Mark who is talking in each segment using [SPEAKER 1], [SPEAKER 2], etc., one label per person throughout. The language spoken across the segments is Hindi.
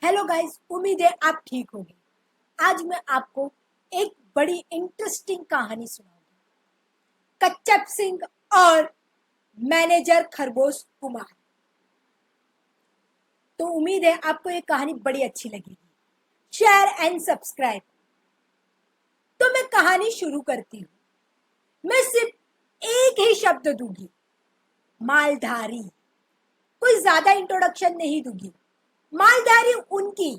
[SPEAKER 1] हेलो गाइस, उम्मीद है आप ठीक होंगे। आज मैं आपको एक बड़ी इंटरेस्टिंग कहानी सुनाऊंगी। कच्चप सिंह और मैनेजर खरगोश कुमार। तो उम्मीद है आपको ये कहानी बड़ी अच्छी लगेगी। Share and subscribe. तो मैं कहानी शुरू करती हूँ। मैं सिर्फ एक ही शब्द दूंगी, मालधारी। कोई ज्यादा इंट्रोडक्शन नहीं दूंगी। मालधारी उनकी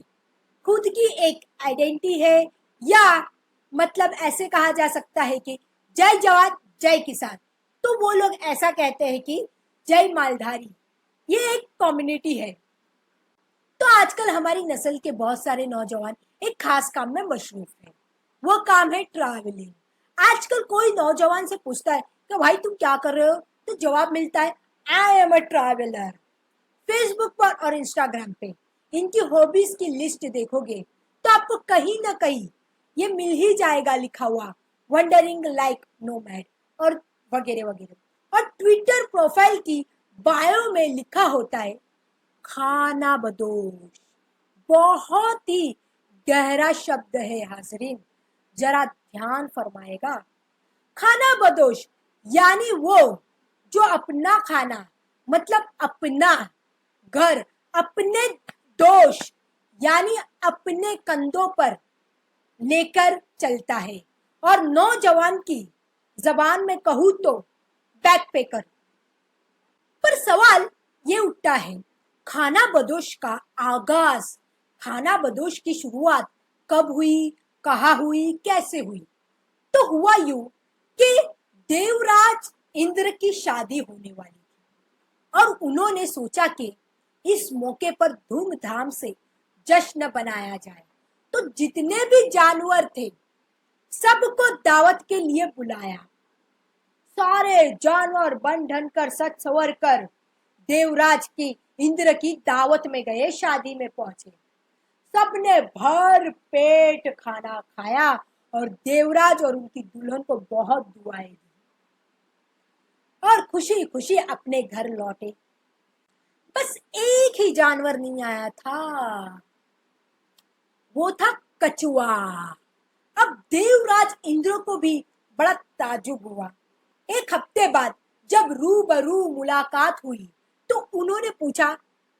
[SPEAKER 1] खुद की एक आइडेंटिटी है, या मतलब ऐसे कहा जा सकता है कि जय जवान जय किसान। तो वो लोग ऐसा कहते हैं कि जय मालधारी, ये एक कम्युनिटी है। तो आजकल हमारी नस्ल के बहुत सारे नौजवान एक खास काम में मशरूफ हैं। वो काम है ट्रैवलिंग। आजकल कोई नौजवान से पूछता है कि भाई तुम क्या कर रहे हो, तो जवाब मिलता है I am a traveller. Facebook पर और इंस्टाग्राम पे इनकी हॉबीज की लिस्ट देखोगे तो आपको कहीं ना कहीं ये मिल ही जाएगा लिखा हुआ, वंडरिंग लाइक नोमैड और वगैरह वगैरह। और ट्विटर प्रोफाइल की बायो में लिखा होता है खाना बदोश। बहुत ही गहरा शब्द है हाजरीन, जरा ध्यान फरमाएगा। खाना बदोश यानी वो जो अपना खाना, मतलब अपना घर, अपने दोष यानी अपने कंधों पर लेकर चलता है। और नौजवान की जबान में कहूं तो बैकपैकर। पर सवाल ये उठता है, खाना बदोश का आगाज, खाना बदोश की शुरुआत कब हुई, कहाँ हुई, कैसे हुई? तो हुआ यूं कि देवराज इंद्र की शादी होने वाली थी और उन्होंने सोचा कि इस मौके पर धूमधाम से जश्न बनाया जाए। तो जितने भी जानवर थे सबको दावत के लिए बुलाया। सारे जानवर बन ढन कर सच सवर कर देवराज की इंद्र की दावत में गए, शादी में पहुंचे। सबने भर पेट खाना खाया और देवराज और उनकी दुल्हन को बहुत दुआएं दी और खुशी खुशी अपने घर लौटे। बस एक ही जानवर नहीं आया था, वो था कछुआ। अब देवराज इंद्र को भी बड़ा ताज्जुब हुआ। एक हफ्ते बाद जब रूबरू मुलाकात हुई तो उन्होंने पूछा,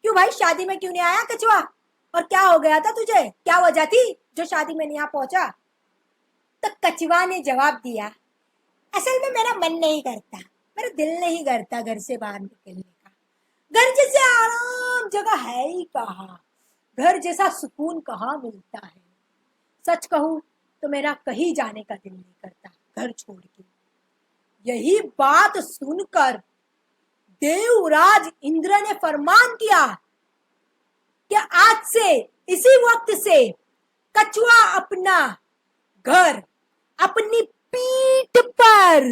[SPEAKER 1] क्यों भाई शादी में क्यों नहीं आया कछुआ? और क्या हो गया था तुझे, क्या वजह थी जो शादी में नहीं आ पहुंचा? तो कछुआ ने जवाब दिया, असल में मेरा मन नहीं करता, मेरा दिल नहीं करता घर से बाहर निकलने का। घर जैसे आराम जगह है ही कहाँ, घर जैसा सुकून कहाँ मिलता है। सच कहूं तो मेरा कहीं जाने का दिल नहीं करता घर छोड़ के। यही बात सुनकर देवराज इंद्र ने फरमान किया कि आज से, इसी वक्त से कछुआ अपना घर अपनी पीठ पर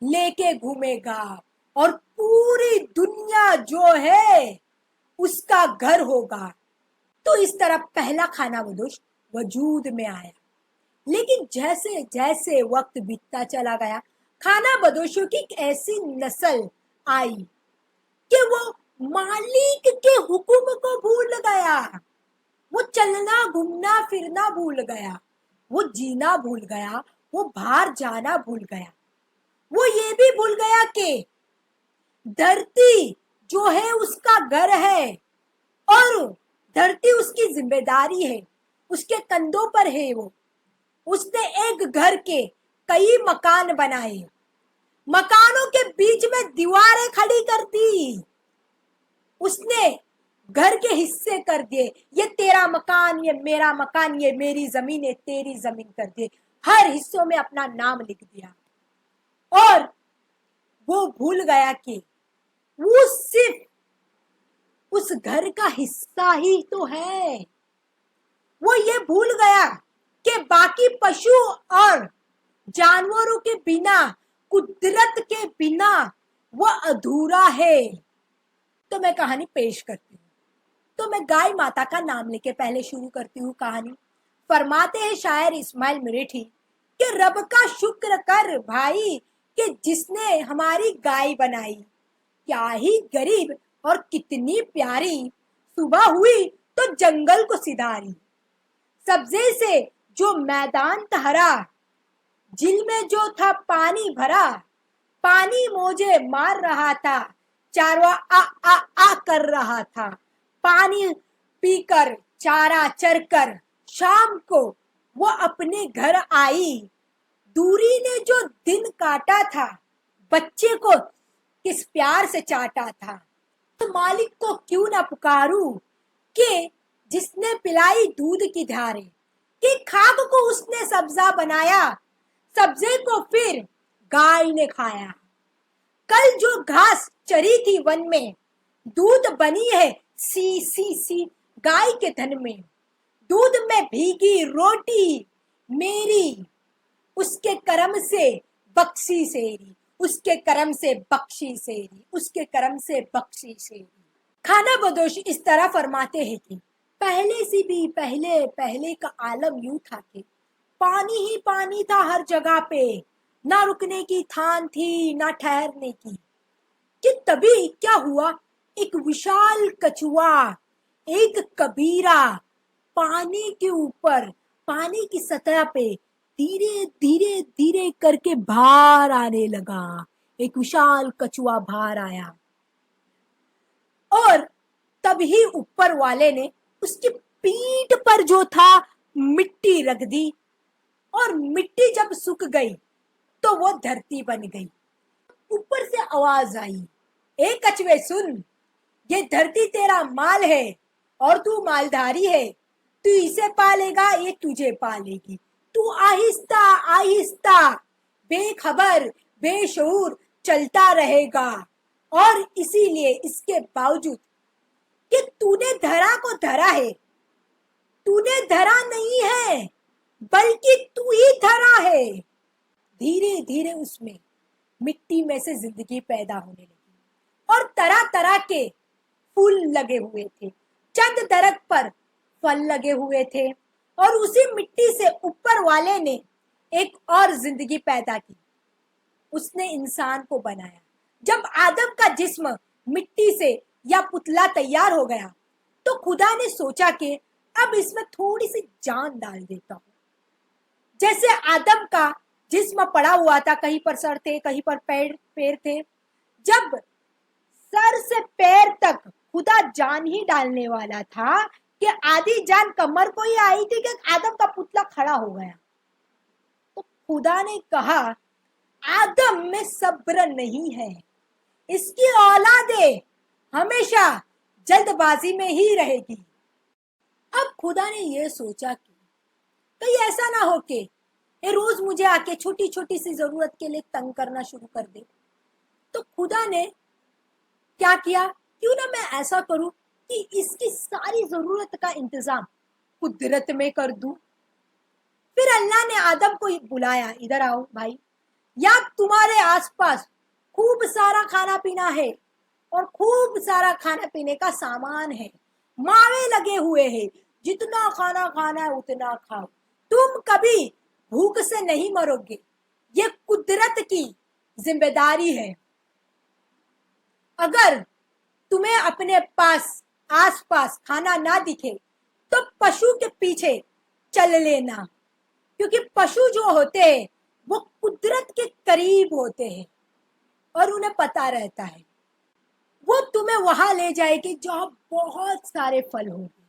[SPEAKER 1] लेके घूमेगा और पूरी दुनिया जो है उसका घर होगा। तो इस तरह पहला खाना बदोश वजूद में आया। लेकिन जैसे जैसे वक्त बीतता चला गया, खाना बदोशों की एक ऐसी नस्ल आई कि वो मालिक के हुक्म को भूल गया। वो चलना घूमना फिरना भूल गया, वो जीना भूल गया, वो बाहर जाना भूल गया। वो ये भी भूल गया कि धरती जो है उसका घर है और धरती उसकी जिम्मेदारी है, उसके कंधों पर है वो। उसने एक घर के कई मकान बनाए, मकानों के बीच में दीवारें खड़ी कर दी। उसने घर के हिस्से कर दिए, ये तेरा मकान, ये मेरा मकान, ये मेरी जमीन, ये तेरी जमीन कर दिए। हर हिस्सों में अपना नाम लिख दिया और वो भूल गया कि वो सिर्फ उस घर का हिस्सा ही तो है। वो ये भूल गया कि बाकी पशु और जानवरों के बिना, कुदरत के बिना वो अधूरा है। तो मैं कहानी पेश करती हूँ। तो मैं गाय माता का नाम लेके पहले शुरू करती हूँ कहानी। फरमाते हैं शायर इस्माइल मिरेठी कि रब का शुक्र कर भाई कि जिसने हमारी गाय बनाई। क्या ही गरीब और कितनी प्यारी, सुबह हुई तो जंगल को सिधारी। सब्जे से जो मैदान हरा, झील में जो था पानी भरा, पानी मौजे मार रहा था, चारवा आ आ आ कर रहा था। पानी पीकर चारा चरकर शाम को वो अपने घर आई। दूरी ने जो दिन काटा था, बच्चे को किस प्यार से चाटा था। तो मालिक को क्यों ना पुकारूं कि जिसने पिलाई दूध की धारे, कि खाक को उसने सब्जा बनाया, सब्जे को फिर गाय ने खाया। कल जो घास चरी थी वन में, दूध बनी है सी सी सी गाय के धन में। दूध में भीगी रोटी मेरी, उसके करम से बख्शी सेरी, उसके करम से बख्शी सेरी, उसके करम से बख्शी सेरी। खाना बदोश इस तरह फरमाते हैं कि पहले से भी पहले पहले का आलम यूं था कि पानी ही पानी था हर जगह पे, ना रुकने की थान थी ना ठहरने की। कि तभी क्या हुआ, एक विशाल कछुआ, एक कबीरा पानी के ऊपर, पानी की सतह पे धीरे धीरे धीरे करके बाहर आने लगा। एक विशाल कछुआ बाहर आया और तभी ऊपर वाले ने उसकी पीठ पर जो था मिट्टी रख दी, और मिट्टी जब सूख गई तो वो धरती बन गई। ऊपर से आवाज आई, ए कछुए सुन, ये धरती तेरा माल है और तू मालधारी है। तू इसे पालेगा, ये तुझे पालेगी। तू आहिस्ता आहिस्ता बेखबर बेशऊर चलता रहेगा, और इसीलिए इसके बावजूद कि तूने धरा को धरा है, तूने धरा नहीं है बल्कि तू ही धरा है। धीरे धीरे उसमें मिट्टी में से जिंदगी पैदा होने लगी और तरह तरह के फूल लगे हुए थे, चंद दरख्त पर फल लगे हुए थे, और उसी मिट्टी से ऊपर वाले ने एक और जिंदगी पैदा की। उसने इंसान को बनाया। जब आदम का जिस्म मिट्टी से या पुतला तैयार हो गया तो खुदा ने सोचा कि अब इसमें थोड़ी सी जान डाल देता हूं। जैसे आदम का जिस्म पड़ा हुआ था, कहीं पर सर थे कहीं पर पैर थे। जब सर से पैर तक खुदा जान ही डालने वाला था कि आधी जान कमर को ही आई थी कि आदम का पुतला खड़ा हो गया। तो खुदा ने कहा, आदम में सब्र नहीं है, इसकी औलादें हमेशा जल्दबाजी में ही रहेगी। अब खुदा ने यह सोचा कि कहीं ऐसा ना हो कि ये रोज मुझे आके छोटी छोटी सी जरूरत के लिए तंग करना शुरू कर दे। तो खुदा ने क्या किया, क्यों ना मैं ऐसा करूं कि इसकी सारी जरूरत का इंतजाम कुदरत में कर दूं। फिर अल्लाह ने आदम को बुलाया, इधर आओ भाई, या तुम्हारे आसपास खूब सारा खाना पीना है और खूब सारा खाना पीने का सामान है, मावे लगे हुए हैं, जितना खाना खाना है उतना खाओ, तुम कभी भूख से नहीं मरोगे, ये कुदरत की जिम्मेदारी है। अगर तुम्हें अपने पास आसपास खाना ना दिखे तो पशु के पीछे चल लेना, क्योंकि पशु जो होते हैं वो कुदरत के करीब होते हैं और उन्हें पता रहता है, वो तुम्हें वहां ले जाएगी जहां बहुत सारे फल होंगे।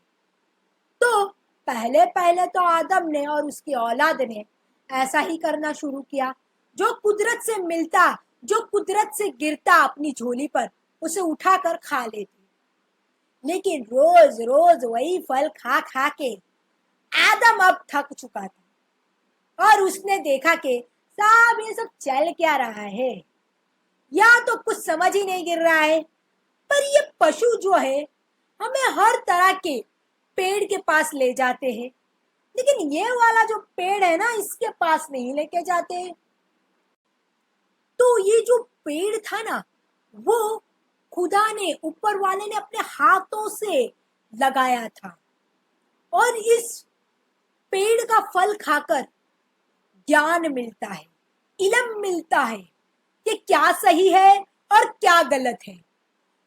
[SPEAKER 1] तो पहले पहले तो आदम ने और उसकी औलाद ने ऐसा ही करना शुरू किया, जो कुदरत से मिलता, जो कुदरत से गिरता अपनी झोली पर उसे उठाकर खा लेती। लेकिन रोज रोज वही फल खा खा के आदम अब थक चुका था और उसने देखा कि साहब ये सब चल क्या रहा है, या तो कुछ समझ ही नहीं गिर रहा है। पर ये पशु जो है हमें हर तरह के पेड़ के पास ले जाते हैं, लेकिन ये वाला जो पेड़ है ना इसके पास नहीं लेके जाते। तो ये जो पेड़ था ना वो खुदा ने, ऊपर वाले ने अपने हाथों से लगाया था, और इस पेड़ का फल खाकर ज्ञान मिलता है, इल्म मिलता है कि क्या सही है और क्या गलत है।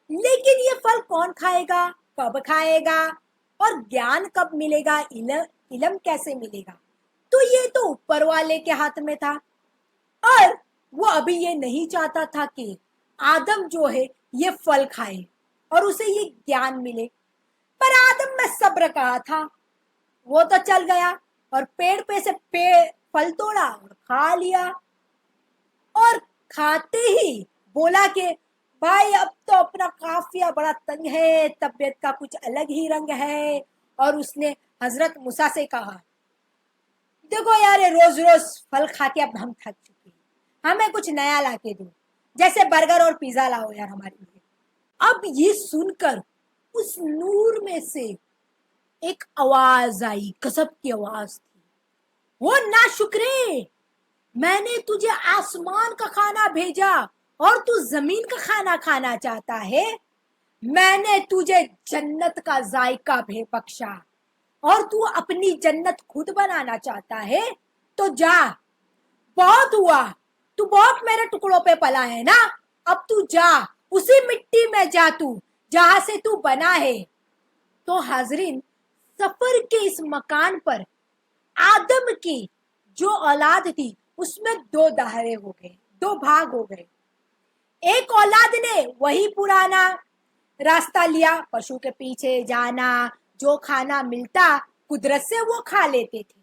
[SPEAKER 1] लेकिन ये फल कौन खाएगा, कब खाएगा, और ज्ञान कब मिलेगा, इल्म कैसे मिलेगा, तो ये तो ऊपर वाले के हाथ में था। और वो अभी ये नहीं चाहता था कि आदम जो है ये फल खाए और उसे ये ज्ञान मिले। पर आदम में सब्र कहा था, वो तो चल गया और पेड़ पे से फल तोड़ा और खा लिया। और खाते ही बोला कि भाई अब तो अपना काफिया बड़ा तंग है, तबीयत का कुछ अलग ही रंग है। और उसने हजरत मूसा से कहा, देखो यार ये रोज रोज फल खा के अब हम थक चुके हैं, हमें कुछ नया ला के दो, जैसे बर्गर और पिज्जा लाओ यार हमारे लिए। अब ये सुनकर उस नूर में से एक आवाज आई, गजब की आवाज थी, वो ना शुक्रे, मैंने तुझे आसमान का खाना भेजा और तू जमीन का खाना खाना चाहता है। मैंने तुझे जन्नत का जायका भी बख्शा और तू अपनी जन्नत खुद बनाना चाहता है, तो जा, बहुत हुआ, तू बहुत मेरे टुकड़ों पे पला है ना, अब तू जा, उसी मिट्टी में जा तू जहां से तू बना है। तो हाजरीन, सफर के इस मकान पर आदम की जो औलाद थी उसमें दो दायरे हो गए, दो भाग हो गए। एक औलाद ने वही पुराना रास्ता लिया, पशु के पीछे जाना, जो खाना मिलता कुदरत से वो खा लेते थे।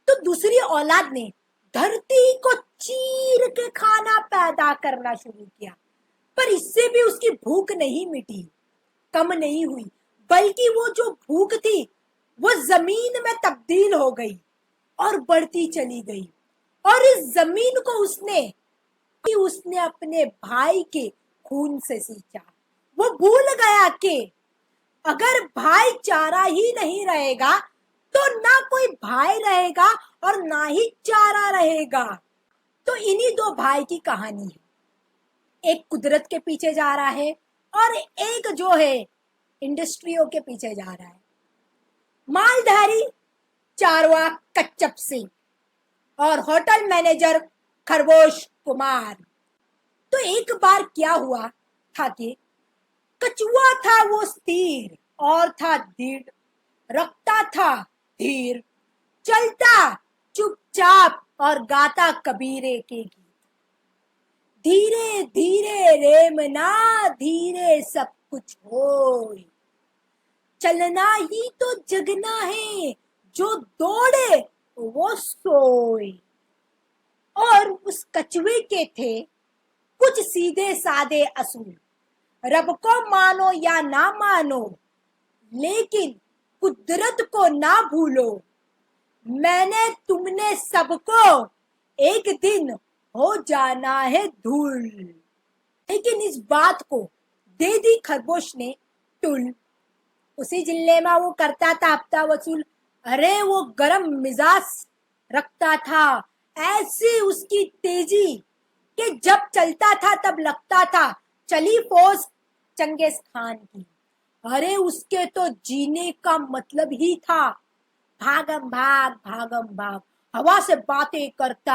[SPEAKER 1] तो दूसरी औलाद ने धरती को चीर के खाना पैदा करना शुरू किया। पर इससे भी उसकी भूख नहीं मिटी, कम नहीं हुई, बल्कि वो जो भूख थी वो जमीन में तब्दील हो गई और बढ़ती चली गई। और इस जमीन को उसने अपने भाई के खून से सींचा। वो भूल गया कि अगर भाईचारा ही नहीं रहेगा तो ना कोई भाई रहेगा और ना ही चारा रहेगा। तो इन्हीं दो भाई की कहानी है, एक कुदरत के पीछे जा रहा है और एक जो है इंडस्ट्रियों के पीछे जा रहा है। मालधारी चारवा कच्चप सिंह और होटल मैनेजर खरगोश कुमार। तो एक बार क्या हुआ था कि कछुआ था वो स्थिर और था दृढ़, रखता था धीर, चलता चुपचाप और गाता कबीरे के गीत। धीरे धीरे रेमना, धीरे सब कुछ होए, चलना ही तो जगना है, जो दौड़े वो सोए। और उस कछुए के थे कुछ सीधे साधे असूल, रब को मानो या ना मानो, लेकिन कुदरत को ना भूलो, मैंने तुमने सबको एक दिन हो जाना है धूल। लेकिन इस बात को दे दी खरगोश ने टुल। उसी जिले में वो करता था हफ्ता वसूल। अरे वो गरम मिजाज रखता था, ऐसी उसकी तेजी कि जब चलता था तब लगता था चली फौज चंगेज खान की। अरे उसके तो जीने का मतलब ही था भागम भाग भागम भाग, हवा से बातें करता,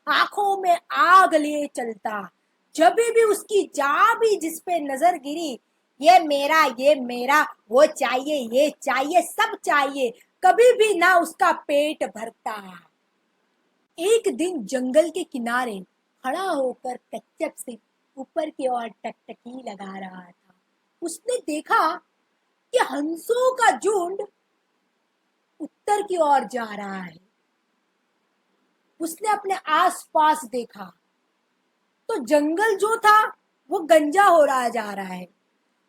[SPEAKER 1] आंखों में आग लिए चलता। जब भी उसकी जा भी जिस पे नजर गिरी, ये मेरा, वो चाहिए, ये चाहिए, सब चाहिए, कभी भी ना उसका पेट भरता। एक दिन जंगल के किनारे खड़ा होकर कच्चप सिंह ऊपर की ओर टकटकी लगा रहा था। उसने देखा कि हंसों का झुंड उत्तर की ओर जा रहा है। उसने अपने आसपास देखा तो जंगल जो था वो गंजा हो रहा जा रहा है।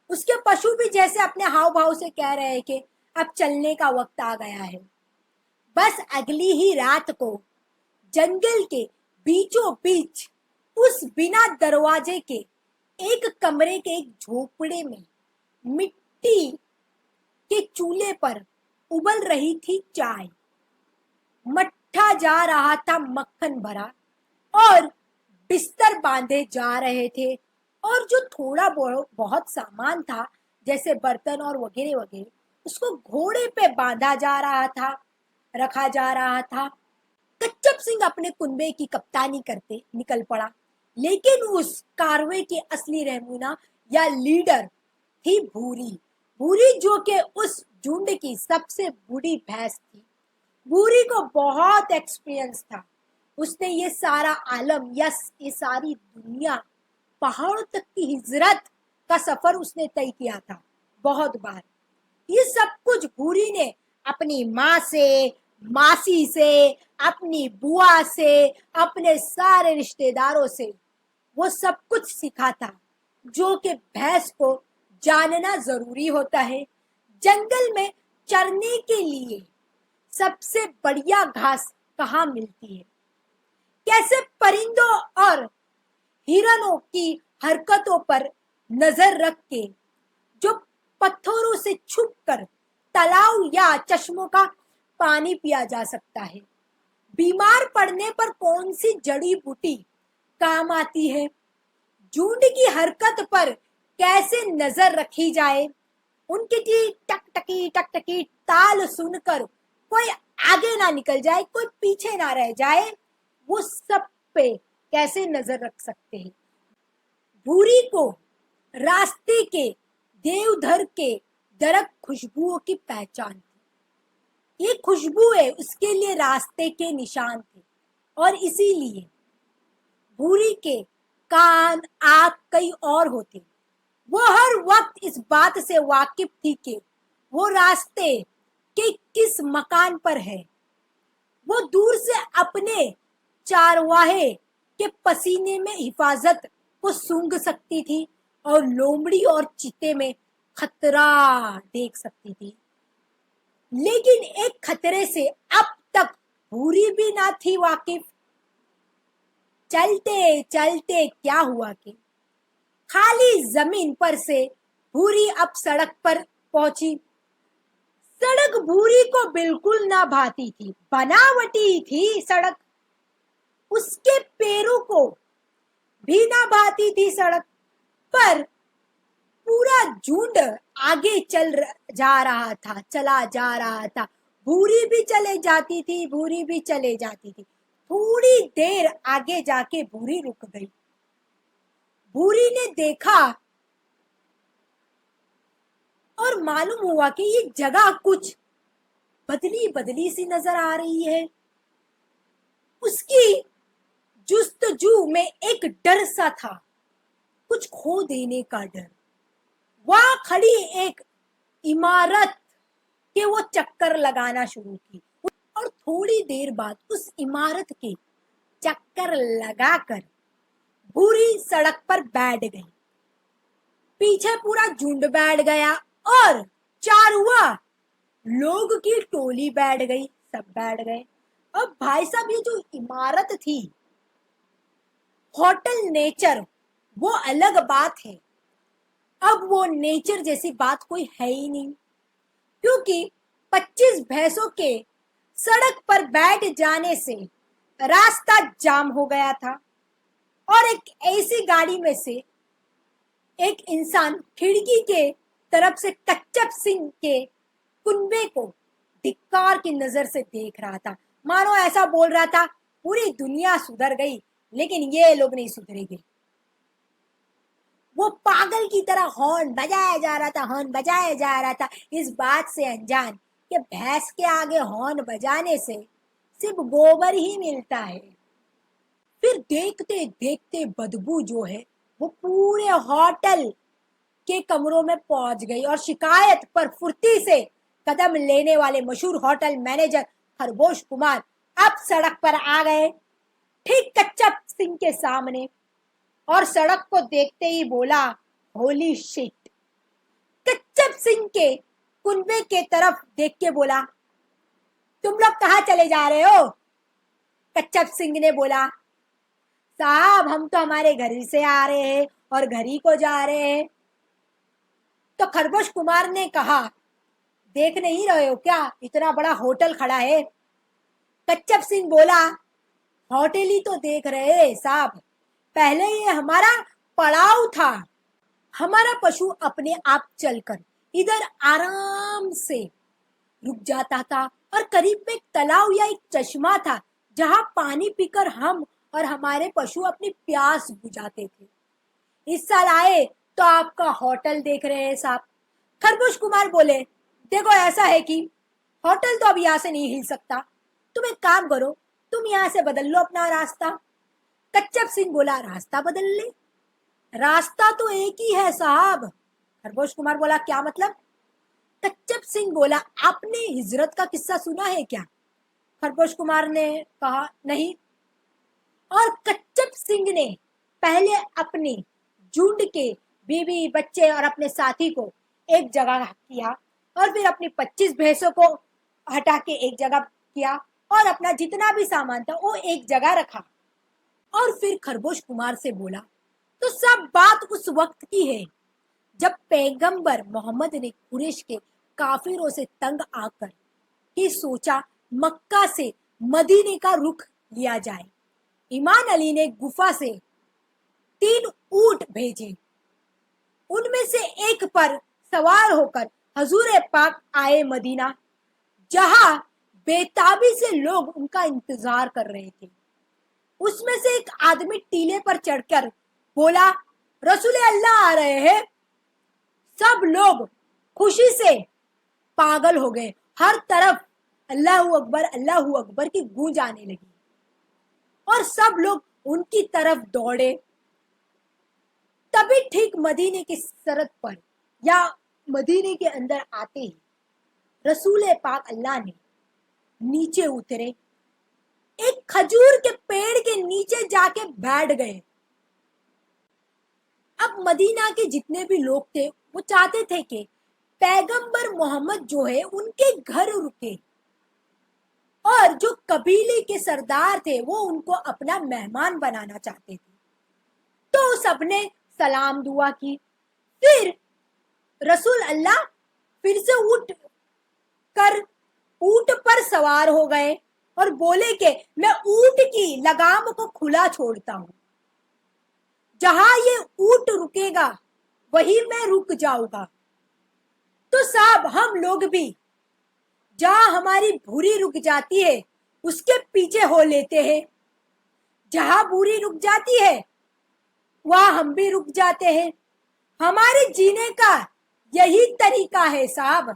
[SPEAKER 1] उसके पशु भी जैसे अपने हाव भाव से कह रहे हैं कि अब चलने का वक्त आ गया है। बस अगली ही रात को जंगल के बीचों बीच उस बिना दरवाजे के एक कमरे के एक झोपड़े में मिट्टी के चूल्हे पर उबल रही थी चाय। मट्ठा जा रहा था मक्खन भरा और बिस्तर बांधे जा रहे थे। और जो थोड़ा बहुत सामान था जैसे बर्तन और वगैरह वगैरह, उसको घोड़े पे बांधा जा रहा था, रखा जा रहा था। कच्चप सिंह अपने कुनबे की कप्तानी करते निकल पड़ा। लेकिन उस कारवे की असली रहनुमा या लीडर थी भूरी। भूरी जो कि उस झुंड की सबसे बूढ़ी भैंस थी। बूढ़ी को बहुत एक्सपीरियंस था। उसने ये सारा आलम या ये सारी दुनिया, पहाड़ों तक की हिजरत का सफर उसने तय किया था बहुत बार। ये सब कुछ भूरी ने अपनी माँ से, मासी से, अपनी बुआ से, अपने सारे रिश्तेदारों से वो सब कुछ सीखा था जो कि भैंस को जानना जरूरी होता है। जंगल में चरने के लिए सबसे बढ़िया घास कहाँ मिलती है, कैसे परिंदों और हिरणों की हरकतों पर नजर रख के जो पत्थरों से छुपकर तालाब या चश्मों का पानी पिया जा सकता है, बीमार पड़ने पर कौन सी जड़ी बूटी काम आती है, झुंड की हरकत पर कैसे नजर रखी जाए, उनकी टक टकी ताल सुनकर कोई आगे ना निकल जाए, कोई पीछे ना रह जाए, वो सब पे कैसे नजर रख सकते हैं। भूरी को रास्ते के देवधर के दरक खुशबुओं की पहचान थी। ये खुशबू है उसके लिए रास्ते के निशान थे और इसीलिए भूरी के कान, आंख कई और होते। वो हर वक्त इस बात से वाकिफ थी कि वो रास्ते के किस मकान पर है। वो दूर से अपने चारवाहे के पसीने में हिफाजत को सूंघ सकती थी और लोमड़ी और चीते में खतरा देख सकती थी। लेकिन एक खतरे से अब तक भूरी भी ना थी वाकिफ। चलते चलते क्या हुआ कि खाली जमीन पर से भूरी अब सड़क पर पहुंची। सड़क भूरी को बिल्कुल ना भाती थी, बनावटी थी सड़क। उसके पैरों को भी ना भाती थी सड़क, पर पूरा झुंड आगे चला जा रहा था। भूरी भी चले जाती थी, भूरी भी चले जाती थी। थोड़ी देर आगे जाके भूरी रुक गई। भूरी ने देखा और मालूम हुआ कि ये जगह कुछ बदली बदली सी नजर आ रही है। उसकी जुस्तजू में एक डर सा था, कुछ खो देने का डर। वहां खड़ी एक इमारत के वो चक्कर लगाना शुरू की और थोड़ी देर बाद उस इमारत के चक्कर लगाकर भूरी सड़क पर बैठ गई। पीछे पूरा झुंड बैठ गया और चारुआ लोग की टोली बैठ गई, सब बैठ गए। अब भाई साहब ये जो इमारत थी, होटल नेचर, वो अलग बात है। अब वो नेचर जैसी बात कोई है ही नहीं, क्योंकि 25 भैंसों के सड़क पर बैठ जाने से रास्ता जाम हो गया था और एक ऐसी गाड़ी में से एक इंसान खिड़की के तरफ से कच्चप सिंह के कुनबे को धिक्कार की नजर से देख रहा था। मानो ऐसा बोल रहा था, पूरी दुनिया सुधर गई लेकिन ये लोग नहीं सुधरेंगे। वो पागल की तरह हॉर्न बजाया जा रहा था, हॉर्न बजाया जा रहा था, इस बात से अनजान कि भैंस के आगे हॉर्न बजाने से सिर्फ गोबर ही मिलता है। फिर देखते देखते बदबू जो है वो पूरे होटल के कमरों में पहुंच गई और शिकायत पर फुर्ती से कदम लेने वाले मशहूर होटल मैनेजर खरगोश कुमार अब सड़क पर आ गए, ठीक कच्चप सिंह के सामने, और सड़क को देखते ही बोला, होली शिट। कच्चप सिंह के कुनबे के तरफ देख के बोला, तुम लोग कहाँ चले जा रहे हो? कच्चप सिंह ने बोला, साहब हम तो हमारे घर से आ रहे हैं और घर ही को जा रहे हैं। तो खरगोश कुमार ने कहा, देख नहीं रहे हो क्या इतना बड़ा होटल खड़ा है? कच्चप सिंह बोला, होटल ही तो देख रहे हैं साहब, पहले ये हमारा पड़ाव था। हमारा पशु अपने आप चलकर इधर आराम से रुक जाता था और करीब में एक तालाब या एक चश्मा था जहां पानी पीकर हम और हमारे पशु अपनी प्यास बुझाते थे। इस साल आए तो आपका होटल देख रहे हैं साहब। खरगोश कुमार बोले, देखो ऐसा है कि होटल तो अब यहाँ से नहीं हिल सकता, तुम एक काम करो, तुम यहाँ से बदल लो अपना रास्ता। कच्छप सिंह बोला, रास्ता बदल ले? रास्ता तो एक ही है साहब। खरगोश कुमार बोला, क्या मतलब? कच्छप सिंह बोला, आपने हिजरत का किस्सा सुना है क्या? खरगोश कुमार ने कहा, नहीं। और कच्छप सिंह ने पहले अपने झुंड के बीवी बच्चे और अपने साथी को एक जगह किया, और फिर अपनी 25 भैंसों को हटा के एक जगह किया, और अपना जितना भी सामान था वो एक जगह रखा। और फिर खरगोश कुमार से बोला, तो सब बात उस वक्त की है जब पैगंबर मोहम्मद ने कुरैश के काफिरों से तंग आकर कि सोचा मक्का से मदीने का रुख लिया जाए। ईमान अली ने गुफा से 3 ऊंट भेजे, उनमें से एक पर सवार होकर हजूर पाक आए मदीना, जहां बेताबी से लोग उनका इंतजार कर रहे थे। उसमें से एक आदमी टीले पर चढ़कर बोला, रसूल अल्लाह आ रहे हैं। सब लोग खुशी से पागल हो गए, हर तरफ अल्लाह अकबर की गूंज आने लगी, और सब लोग उनकी तरफ दौड़े। तभी ठीक मदीने की सरहद पर या मदीने के अंदर आते ही रसूल पाक अल्लाह ने नीचे उतरे, एक खजूर के पेड़ के नीचे जाके बैठ गए। अब मदीना के जितने भी लोग थे वो चाहते थे कि पैगंबर मोहम्मद जो है उनके घर रुके, और जो कबीले के सरदार थे वो उनको अपना मेहमान बनाना चाहते थे। तो सबने सलाम दुआ की। फिर रसूल अल्लाह फिर से उठ कर ऊंट पर सवार हो गए और बोले कि मैं ऊंट की लगाम को खुला छोड़ता हूं, जहां ये ऊंट रुकेगा वही मैं रुक जाऊंगा। तो साहब हम लोग भी जहां हमारी भूरी रुक जाती है उसके पीछे हो लेते हैं, जहां भूरी रुक जाती है वहां हम भी रुक जाते हैं। हमारे जीने का यही तरीका है साहब।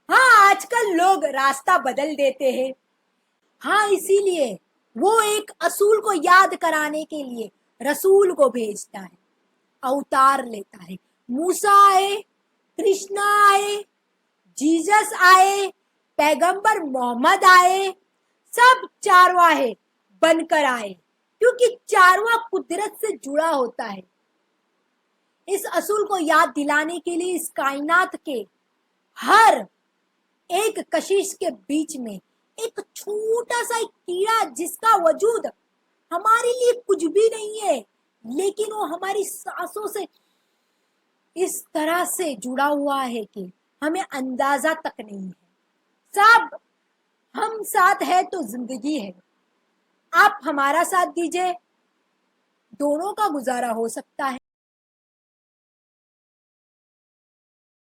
[SPEAKER 1] हाँ, आजकल लोग रास्ता बदल देते हैं। हाँ, इसीलिए वो एक असूल को याद कराने के लिए रसूल को भेजता है, अवतार लेता है। मूसा आए, कृष्णा आए, जीसस आए, पैगंबर मोहम्मद आए, सब चारवाहे बनकर आए, क्योंकि चारवा कुदरत से जुड़ा होता है। इस असूल को याद दिलाने के लिए इस कायनात के हर एक कशिश के बीच में एक छोटा सा एक कीड़ा, जिसका वजूद हमारे लिए कुछ भी नहीं है, लेकिन वो हमारी सांसों से इस तरह से जुड़ा हुआ है कि हमें अंदाजा तक नहीं है। सब हम साथ है तो जिंदगी है। आप हमारा साथ दीजिए, दोनों का गुजारा हो सकता है।